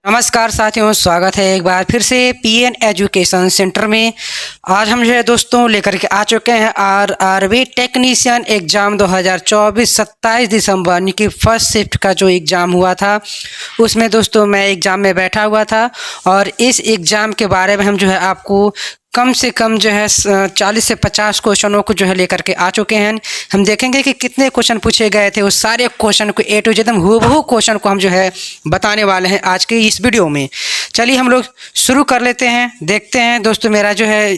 नमस्कार साथियों, स्वागत है एक बार फिर से पीएन एजुकेशन सेंटर में। आज हम जो है दोस्तों लेकर के आ चुके हैं आरआरबी टेक्नीशियन एग्ज़ाम 2024 27 दिसंबर यानी कि फर्स्ट शिफ्ट का जो एग्ज़ाम हुआ था उसमें दोस्तों मैं एग्ज़ाम में बैठा हुआ था और इस एग्ज़ाम के बारे में हम जो है आपको कम से कम जो है 40 से 50 क्वेश्चनों को जो है लेकर के आ चुके हैं। हम देखेंगे कि कितने क्वेश्चन पूछे गए थे, उस सारे क्वेश्चन को ए टू जेड हूबहू क्वेश्चन को हम जो है बताने वाले हैं आज के इस वीडियो में। चलिए हम लोग शुरू कर लेते हैं। देखते हैं दोस्तों, मेरा जो है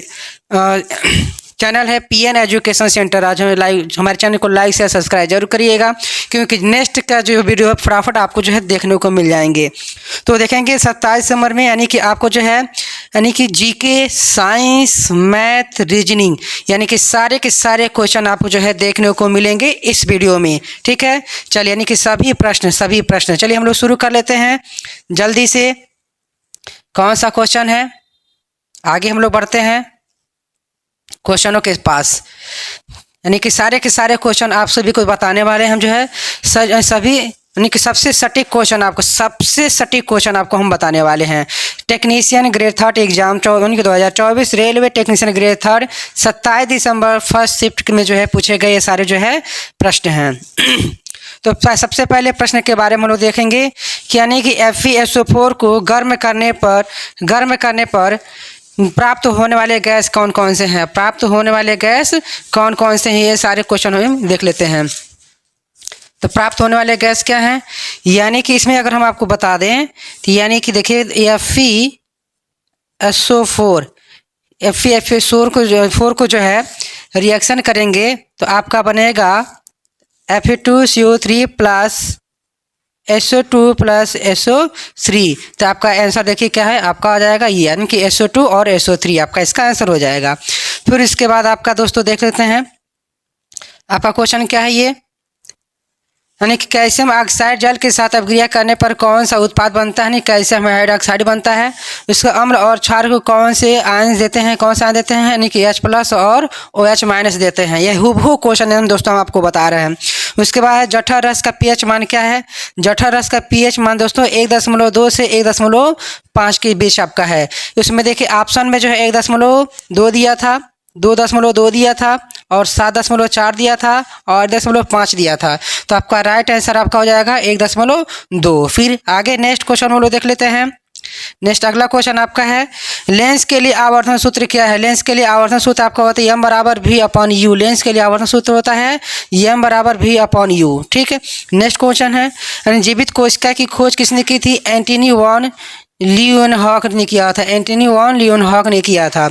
चैनल है पीएन एजुकेशन सेंटर। आज हमारे चैनल को लाइक से सब्सक्राइब जरूर करिएगा, क्योंकि नेक्स्ट का जो वीडियो है फटाफट आपको जो है देखने को मिल जाएंगे। तो देखेंगे 27 दिसंबर में यानी कि आपको जो है यानी कि जीके, साइंस, मैथ, रीजनिंग यानी कि सारे के सारे क्वेश्चन आपको जो है देखने को मिलेंगे इस वीडियो में। ठीक है, चलिए यानी कि सभी प्रश्न चलिए हम लोग शुरू कर लेते हैं जल्दी से। कौन सा क्वेश्चन है, आगे हम लोग बढ़ते हैं क्वेश्चनों के पास। यानी कि सारे के सारे क्वेश्चन आप सभी को बताने वाले हैं हम जो है सभी यानी कि सबसे सटीक क्वेश्चन आपको हम बताने वाले हैं। Technician grade 3 exam 2024 railway technician grade 3 27 दिसंबर फर्स्ट शिफ्ट में जो है पूछे गए ये सारे जो है प्रश्न हैं। तो सबसे पहले प्रश्न के बारे में हम लोग देखेंगे कि यानी कि FeSO4 को गर्म करने पर प्राप्त होने वाले गैस कौन कौन से हैं, ये सारे क्वेश्चन हम देख लेते हैं। तो प्राप्त होने वाले गैस क्या हैं, यानी कि इसमें अगर हम आपको बता दें तो यानी कि देखिए FeSO4 को जो है रिएक्शन करेंगे तो आपका बनेगा Fe2CO3 plus SO2 plus SO3। तो आपका आंसर देखिए क्या है, आपका आ जाएगा ये यानी कि SO2 और SO3 आपका इसका आंसर हो जाएगा। फिर इसके बाद आपका दोस्तों देख लेते हैं आपका क्वेश्चन क्या है ये, यानी कि कैल्शियम ऑक्साइड जल के साथ अभिक्रिया करने पर कौन सा उत्पाद बनता है, कैल्शियम हाइड्रोक्साइड बनता है। इसको अम्ल और क्षार को कौन से आयन देते हैं, यानी कि H+ और OH- देते हैं। यह हूबहू क्वेश्चन है दोस्तों, हम आपको बता रहे हैं। उसके बाद जठर रस का pH मान क्या है, जठर रस का pH मान दोस्तों 1.2 से 1.5 के बीच आपका है। उसमें देखिए ऑप्शन में जो है 1.2 दिया था, 2.2 दिया था और 7.4 दिया था और 1.5 दिया था। तो आपका राइट आंसर आपका हो जाएगा 1.2। फिर आगे नेक्स्ट क्वेश्चन हम लोग देख लेते हैं। नेक्स्ट अगला क्वेश्चन आपका है लेंस के लिए आवर्धन सूत्र क्या है। लेंस के लिए आवर्धन सूत्र आपका होता है M = V/U। लेंस के लिए आवर्धन सूत्र होता है M = V/U। ठीक है, नेक्स्ट क्वेश्चन है जीवित कोशिका की खोज किसने की थी, एंटनी वॉन लियोनहॉक ने किया था।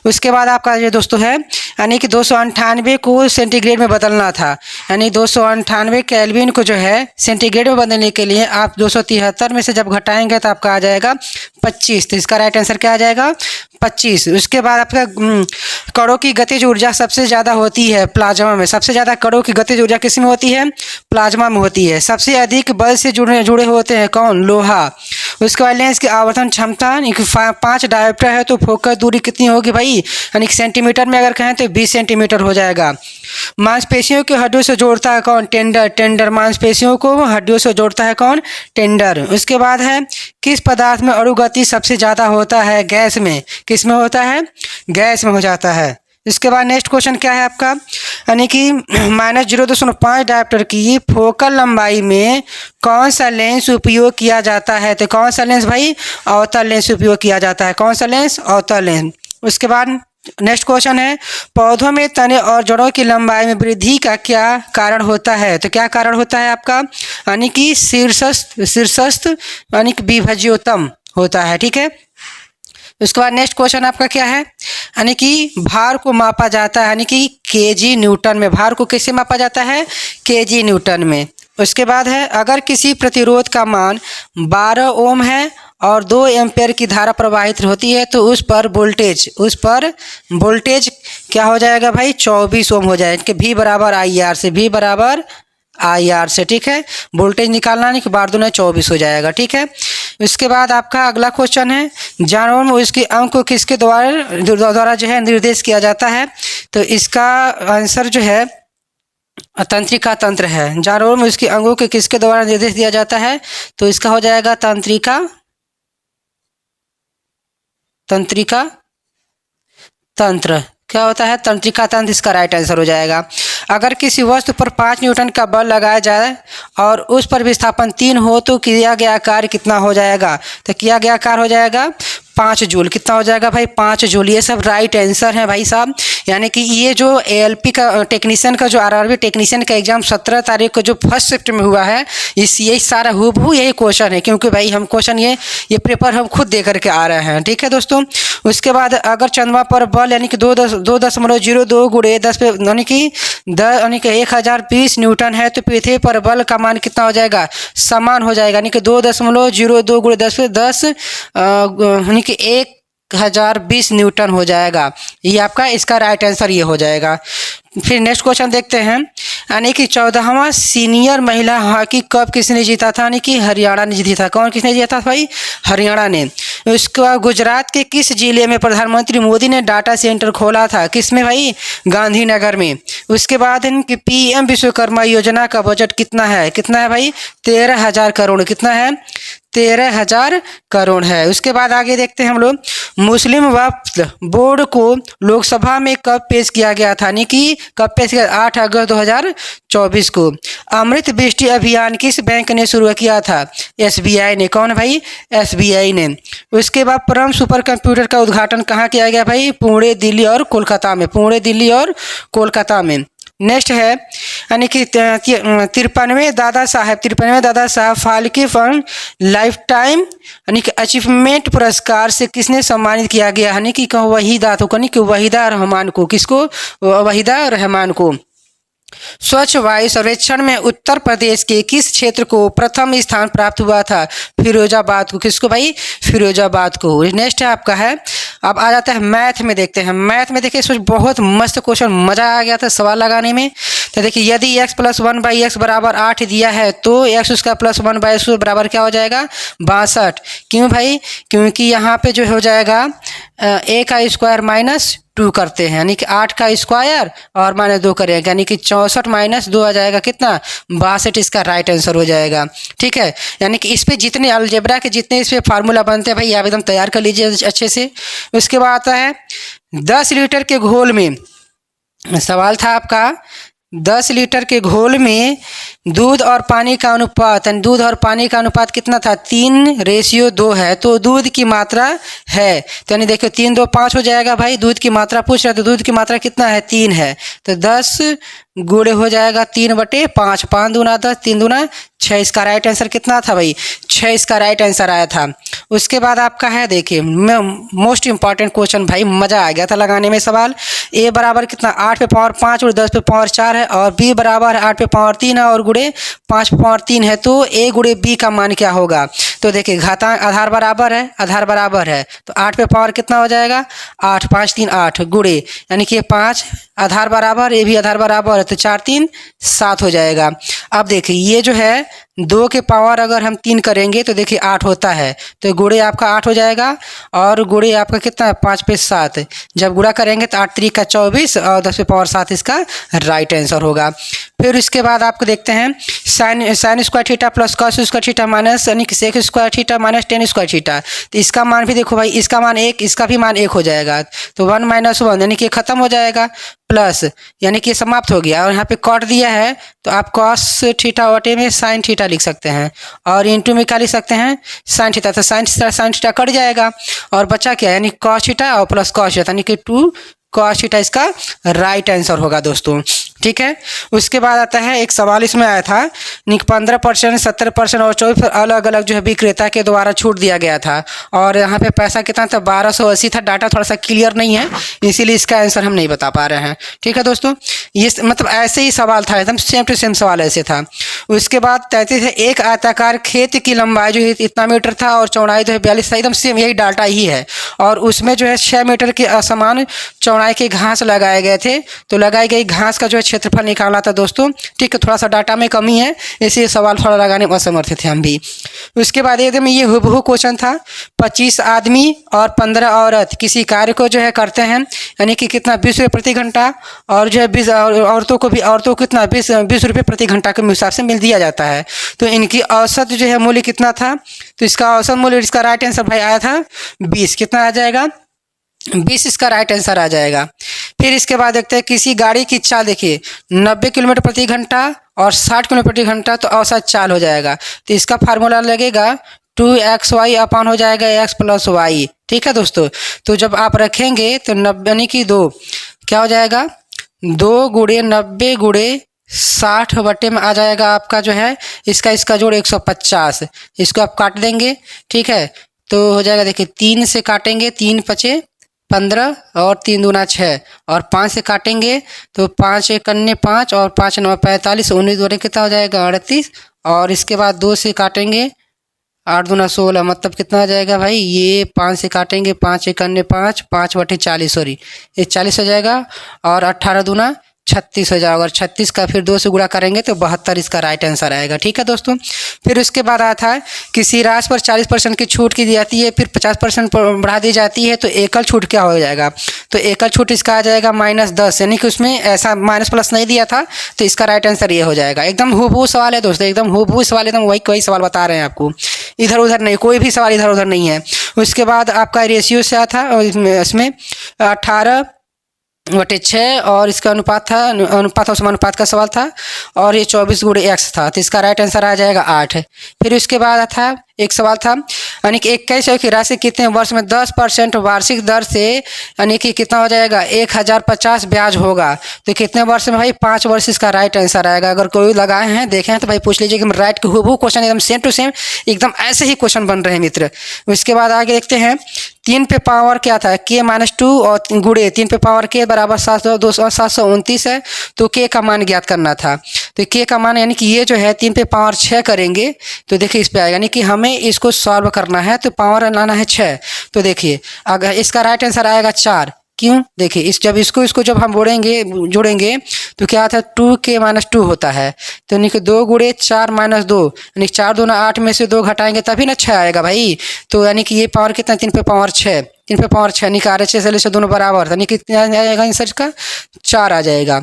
उसके बाद आपका ये दोस्तों है यानी कि 298 को सेंटीग्रेड में बदलना था, यानी 298 केल्विन को जो है सेंटीग्रेड में बदलने के लिए आप 273 में से जब घटाएंगे तो आपका आ जाएगा 25। तो इसका राइट आंसर क्या आ जाएगा 25। उसके बाद आपका कणों की गतिज ऊर्जा सबसे ज़्यादा होती है प्लाज्मा में। सबसे ज़्यादा कणों की गतिज ऊर्जा किस में होती है, प्लाज्मा में होती है। सबसे अधिक बल से जुड़े होते हैं कौन, लोहा। उसके बाद लेंस की आवर्धन क्षमता 5 डायोप्टर है तो फोकस दूरी कितनी होगी भाई, यानी कि सेंटीमीटर में अगर कहें तो 20 सेंटीमीटर हो जाएगा। मांसपेशियों को हड्डियों से जोड़ता है कौन, टेंडर। मांसपेशियों को हड्डियों से जोड़ता है कौन, टेंडर। उसके बाद है किस पदार्थ में अणु गति सबसे ज़्यादा होता है, गैस में। किस में होता है, गैस में हो जाता है। इसके बाद नेक्स्ट क्वेश्चन क्या है आपका, यानी कि -0.5 डायोप्टर की फोकल लंबाई में कौन सा लेंस उपयोग किया जाता है। तो कौन सा लेंस भाई, अवतल लेंस उपयोग किया जाता है। कौन सा लेंस, अवतल लेंस। उसके बाद नेक्स्ट क्वेश्चन है पौधों में तने और जड़ों की लंबाई में वृद्धि का क्या कारण होता है। तो क्या कारण होता है आपका, यानी कि शीर्षस्थ यानी कि विभज्योतम होता है। ठीक है, उसके बाद नेक्स्ट क्वेश्चन आपका क्या है, यानी कि भार को मापा जाता है यानी कि kg न्यूटन में। भार को किससे मापा जाता है, kg न्यूटन में। उसके बाद है अगर किसी प्रतिरोध का मान 12 ओम है और 2 एम्पेयर की धारा प्रवाहित होती है तो उस पर वोल्टेज क्या हो जाएगा भाई, 24 ओम हो जाएगा। V = IR से। ठीक है, वोल्टेज निकालना नहीं कि 12 × 24 हो जाएगा। ठीक है, उसके बाद आपका अगला क्वेश्चन है जानवर में उसके अंग को किसके द्वारा जो है निर्देश किया जाता है। तो इसका आंसर जो है तंत्रिका तंत्र है। जानवरों में उसके अंगों के किसके द्वारा निर्देश दिया जाता है, तो इसका हो जाएगा तंत्रिका तंत्रिका तंत्र क्या होता है? तंत्रिका तंत्र इसका राइट आंसर हो जाएगा। अगर किसी वस्तु पर 5 न्यूटन का बल लगाया जाए और उस पर विस्थापन 3 हो तो किया गया कार्य कितना हो जाएगा? तो किया गया कार्य हो जाएगा 5 जूल। कितना हो जाएगा भाई? 5 जूल। ये सब राइट आंसर है भाई साहब। यानी कि ये जो एएलपी का टेक्नीशियन का जो आरआरबी टेक्नीशियन का एग्जाम 17 तारीख को जो फर्स्ट शिफ्ट में हुआ है, यही सारा हूबहू यही क्वेश्चन है, क्योंकि भाई हम क्वेश्चन ये पेपर हम खुद दे करके आ रहे हैं। ठीक है दोस्तों। उसके बाद अगर चंद्रमा पर बल यानी कि 2.02 गुणे 10 पे यानी कि 1020 न्यूटन है, तो पृथ्वी पर बल का मान कितना हो जाएगा? समान हो जाएगा, यानी कि 2.02 गुणे 10 पे 10 यानी कि 1020 न्यूटन हो जाएगा। ये आपका इसका राइट आंसर ये हो जाएगा। फिर नेक्स्ट क्वेश्चन देखते हैं। यानी कि 14वां सीनियर महिला हॉकी कप किसने जीता था? यानी कि हरियाणा ने जीता था। कौन किसने जीता था भाई? हरियाणा ने। उसके बाद गुजरात के किस जिले में प्रधानमंत्री मोदी ने डाटा सेंटर खोला था? किस में भाई? गांधीनगर में। उसके बाद इनकी पीएम विश्वकर्मा योजना का बजट कितना है? कितना है भाई? 13,000 करोड़। कितना है? 13,000 करोड़ है। उसके बाद आगे देखते हैं हम लोग। मुस्लिम वक्फ बोर्ड को लोकसभा में कब पेश किया गया था? यानी कि कब पेश किया? 8 अगस्त 2024 को। अमृत वृष्टि अभियान किस बैंक ने शुरू किया था? एसबीआई ने। कौन भाई? एसबीआई ने। उसके बाद परम सुपर कंप्यूटर का उद्घाटन कहाँ किया गया भाई? पुणे, दिल्ली और कोलकाता में। पुणे, दिल्ली और कोलकाता में। नेक्स्ट है यानी कि 93 Dada Saheb Phalke fund life time यानी कि अचीवमेंट पुरस्कार से किसने सम्मानित किया गया? यानी कि वहीदा रहमान को। किसको? वहीदा रहमान को। स्वच्छ वायु सर्वेक्षण में उत्तर प्रदेश के किस क्षेत्र को प्रथम स्थान प्राप्त हुआ था? फिरोजाबाद को। किसको भाई? फिरोजाबाद को। नेक्स्ट है आपका है, अब आ जाता है मैथ में। देखते हैं मैथ में। देखिए इसमें बहुत मस्त क्वेश्चन, मजा आ गया था सवाल लगाने में। तो देखिए यदि x + 1/x बराबर 8 दिया है तो x उसका + 1/x बराबर क्या हो जाएगा? 62। क्यों भाई? क्योंकि यहाँ पे जो हो जाएगा a का स्क्वायर -2 करते हैं, यानी कि 8 का स्क्वायर और -2 करेंगे, यानी कि 64 - 2 आ जाएगा कितना? 62। इसका राइट आंसर हो जाएगा। ठीक है। यानी कि इस पे जितने अलजेब्रा के जितने इस पे फार्मूला बनते हैं भाई आप एकदम तैयार कर लीजिए अच्छे से। उसके बाद आता है 10 लीटर के घोल में, सवाल था आपका 10 लीटर के घोल में दूध और पानी का अनुपात, दूध और पानी का अनुपात कितना था? 3:2 है। तो दूध की मात्रा है, तो यानी देखो 3 2 5 हो जाएगा भाई। दूध की मात्रा पूछ रहा है तो दूध की मात्रा कितना है? 3 है। तो 10 गुणे हो जाएगा 3/5। 5 दूना 10, 3 दूना 6। इसका राइट आंसर कितना था भाई? 6 इसका राइट आंसर आया था। उसके बाद आपका है देखिए मोस्ट इंपॉर्टेंट क्वेश्चन भाई, मज़ा आ गया था लगाने में सवाल। ए बराबर कितना? 8 पे पावर 5 और 10 पे पावर 4 है, और बी बराबर 8 पे पावर 3 है और गुणे 5 पे पावर 3 है। तो ए गुणे बी का मान क्या होगा? तो देखिए घातांक आधार बराबर है, तो 8 पे पावर कितना हो जाएगा? 8 5 3 8 गुणे, यानी कि 5 आधार बराबर, ये भी आधार बराबर है, तो 4 3 7 हो जाएगा। अब देखिए ये जो है 2 के पावर अगर हम 3 करेंगे तो देखिए 8 होता है, तो गुणे आपका 8 हो जाएगा और गुणे आपका कितना है? 5 पे 7। जब गुणा करेंगे तो 8 3 का 24 और 10 पे पावर 7 इसका राइट आंसर होगा। फिर उसके बाद आपको देखते हैं sine square theta plus cos square theta minus यानी कि sec square theta minus tan square theta. तो इसका मान भी देखो भाई, इसका मान 1, इसका भी मान 1 हो जाएगा, तो 1 - 1 यानी कि खत्म हो जाएगा, प्लस यानी कि समाप्त हो गया। और यहाँ पे कॉट दिया है तो आप कॉस थीटा बटे में साइन थीटा लिख सकते हैं, और इंटू में क्या लिख सकते हैं? Sine theta. तो साइन थीटा कट जाएगा और बचा क्या? यानी कॉस थीटा और प्लस कॉस थीटा, यानी कि 2 कॉस थीटा इसका राइट आंसर होगा दोस्तों। ठीक है। उसके बाद आता है एक सवाल इसमें आया था, 15%, 70% और 24 अलग अलग जो है विक्रेता के द्वारा छूट दिया गया था, और यहाँ पे पैसा कितना था? 1280 था। डाटा थोड़ा सा क्लियर नहीं है, इसीलिए इसका आंसर हम नहीं बता पा रहे हैं। ठीक है दोस्तों, ये मतलब ऐसे ही सवाल था, एकदम सेम टू सेम सवाल ऐसे था। उसके बाद 33 है, एक आयताकार खेत की लंबाई जो है इतना मीटर था और चौड़ाई जो है 42 था, एकदम सेम यही डाटा ही है, और उसमें जो है 6 मीटर के असमान चौड़ाई के घास लगाए गए थे। तो लगाई गई घास का जो है क्षेत्रफल निकालना था दोस्तों। ठीक है, थोड़ा सा डाटा में कमी है, इसलिए सवाल थोड़ा लगाने में असमर्थ थे हम भी। उसके बाद एकदम ये हुबहू क्वेश्चन था, 25 आदमी और 15 औरत किसी कार्य को जो है करते हैं, यानी कि कितना 20 रुपये प्रति घंटा, और जो है 20 औरतों को कितना 20 रुपये प्रति घंटा के हिसाब से मिल दिया जाता है। तो इनकी औसत जो है मूल्य कितना था, तो इसका औसत मूल्य, इसका राइट आंसर भाई आया था 20। कितना आ जाएगा, 20 इसका राइट आंसर आ जाएगा। फिर इसके बाद देखते हैं किसी गाड़ी की चाल, देखिए 90 किलोमीटर प्रति घंटा और 60 किलोमीटर प्रति घंटा, तो औसत चाल हो जाएगा। तो इसका फार्मूला लगेगा 2xy अपान हो जाएगा x प्लस वाई। ठीक है दोस्तों, तो जब आप रखेंगे तो 90 यानी कि 2 क्या हो जाएगा, 2 गुणे 90 गुणे 60 बटे में आ जाएगा आपका जो है इसका जोड़ 150। इसको आप काट देंगे, ठीक है, तो हो जाएगा, देखिए 3 से काटेंगे, 3 पचे 15 और 3 दूना 6, और 5 से काटेंगे तो 5 एक अन्य 5 और 5 9 45, 19 दूने कितना हो जाएगा 38, और इसके बाद 2 से काटेंगे 8 दूना 16, मतलब कितना आ जाएगा भाई, ये 5 से काटेंगे 5 एक अन्य 5, 5 बटे 40, सॉरी ये 40 हो जाएगा, और 18 दूना 36 हो जाएगा, और 36 का फिर 2 से गुणा करेंगे तो 72 इसका राइट आंसर आएगा। ठीक है दोस्तों, फिर उसके बाद आता है किसी राशि पर 40% की छूट की जाती है, फिर 50% बढ़ा दी जाती है, तो एकल छूट क्या हो जाएगा, तो एकल छूट इसका आ जाएगा -10, यानी कि उसमें ऐसा माइनस प्लस नहीं दिया था, तो इसका राइट आंसर ये हो जाएगा। एकदम हुबहू सवाल है दोस्तों, एकदम हुबहू सवाल, एकदम वही सवाल बता रहे हैं आपको, इधर उधर नहीं, कोई भी सवाल इधर उधर नहीं है। उसके बाद आपका रेशियो से आता है, इसमें 18/6 और इसका अनुपात और समानुपात का सवाल था, और ये 24 गुणे x था, तो इसका राइट आंसर आ जाएगा 8। फिर उसके बाद था एक सवाल था, यानी कि 2100 की राशि कितने वर्ष में 10% वार्षिक दर से, यानी कि कितना हो जाएगा 1050 ब्याज होगा, तो कितने वर्ष में भाई 5 वर्ष इसका राइट आंसर आएगा। अगर कोई लगाए हैं देखे हैं तो भाई पूछ लीजिए कि राइट हुबहू क्वेश्चन एकदम सेम टू सेम एकदम ऐसे ही क्वेश्चन बन रहे हैं मित्र। उसके बाद आगे देखते हैं 3 पे पावर क्या था, k-2 और गुणे 3 पे पावर k बराबर 729 है, तो k का मान ज्ञात करना था। तो k का मान यानी कि ये जो है 3 पे पावर 6 करेंगे तो देखिए इस पे आएगा, यानी कि हमें इसको सॉल्व करना है तो पावर लाना है 6, तो देखिए अगर इसका राइट आंसर आएगा 4। क्यों, देखिए जब इसको जब हम जोड़ेंगे तो क्या आता है 2k-2 होता है, तो यानी कि 2 गुणे 4 - 2, यानी 4 दूना 8 में से 2 घटाएंगे तभी ना 6 आएगा भाई। तो यानी कि ये पावर कितना, 3 पे पावर 6, 3 पे पावर 6 निकाल 6 से दोनों बराबर, यानी कि कितना आएगा आंसर का 4 आ जाएगा।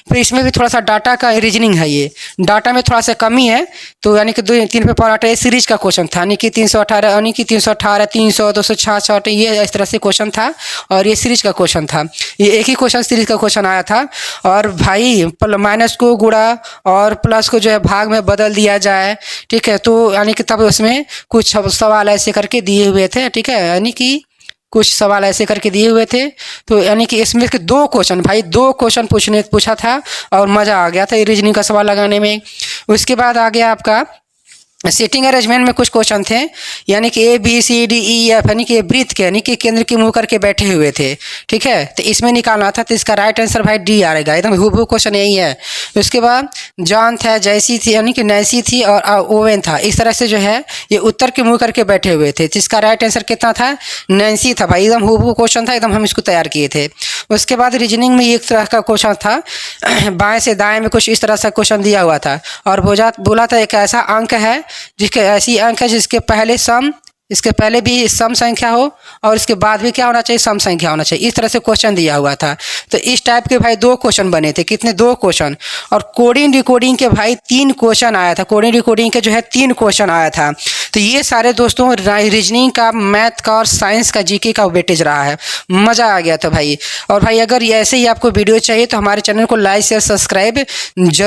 फिर इसमें भी थोड़ा सा डाटा का रीजनिंग है, ये डाटा में थोड़ा सा कमी है, तो यानी कि 3 पे पावर 8 सीरीज का क्वेश्चन था, यानी कि 318, यानी कि 318 300 266, ये इस तरह से क्वेश्चन था, और ये सीरीज का क्वेश्चन था, ये एक ही क्वेश्चन सीरीज का क्वेश्चन आया था। और भाई माइनस को गुणा और प्लस को जो है भाग में बदल दिया जाए, ठीक है, तो यानी कि तब उसमें कुछ सवाल ऐसे करके दिए हुए थे, ठीक है, यानी कि कुछ सवाल ऐसे करके दिए हुए थे, तो यानी कि इसमें के 2 क्वेश्चन भाई 2 क्वेश्चन पूछा था, और मज़ा आ गया था ये रीजनिंग का सवाल लगाने में। उसके बाद आ गया आपका सीटिंग अरेंजमेंट में कुछ क्वेश्चन थे, यानी कि ABCDEF, यानी कि वृत्त के, यानी कि केंद्र की मुँह करके बैठे हुए थे, ठीक है, तो इसमें निकालना था, तो इसका राइट आंसर भाई D आएगा, एकदम हुबहू क्वेश्चन यही है। उसके बाद जॉन था, जैसी थी, यानी कि नैसी थी, और ओवेन था, इस तरह से जो है ये उत्तर की मुँह करके बैठे हुए थे, जिसका राइट आंसर कितना था, नैन्सी था भाई, एकदम हुबहू क्वेश्चन था, एकदम हम इसको तैयार किए थे। उसके बाद रीजनिंग में एक तरह का क्वेश्चन था, बाएँ से दाएँ में कुछ इस तरह से क्वेश्चन दिया हुआ था, और बोला था एक ऐसा अंक है जिसके ऐसी अंक है जिसके पहले इसके पहले भी सम संख्या हो और इसके बाद भी क्या होना चाहिए, सम संख्या होना चाहिए, इस तरह से क्वेश्चन दिया हुआ था। तो इस टाइप के भाई 2 क्वेश्चन बने थे, कितने 2 क्वेश्चन, और कोडिंग डिकोडिंग के भाई 3 क्वेश्चन आया था, कोडिंग डिकोडिंग के जो है 3 क्वेश्चन आया था। तो ये सारे दोस्तों रीजनिंग का, मैथ का और साइंस का जीके का वेटेज रहा है, मज़ा आ गया था भाई। और भाई अगर ऐसे ही आपको वीडियो चाहिए तो हमारे चैनल को लाइक शेयर सब्सक्राइब जरूर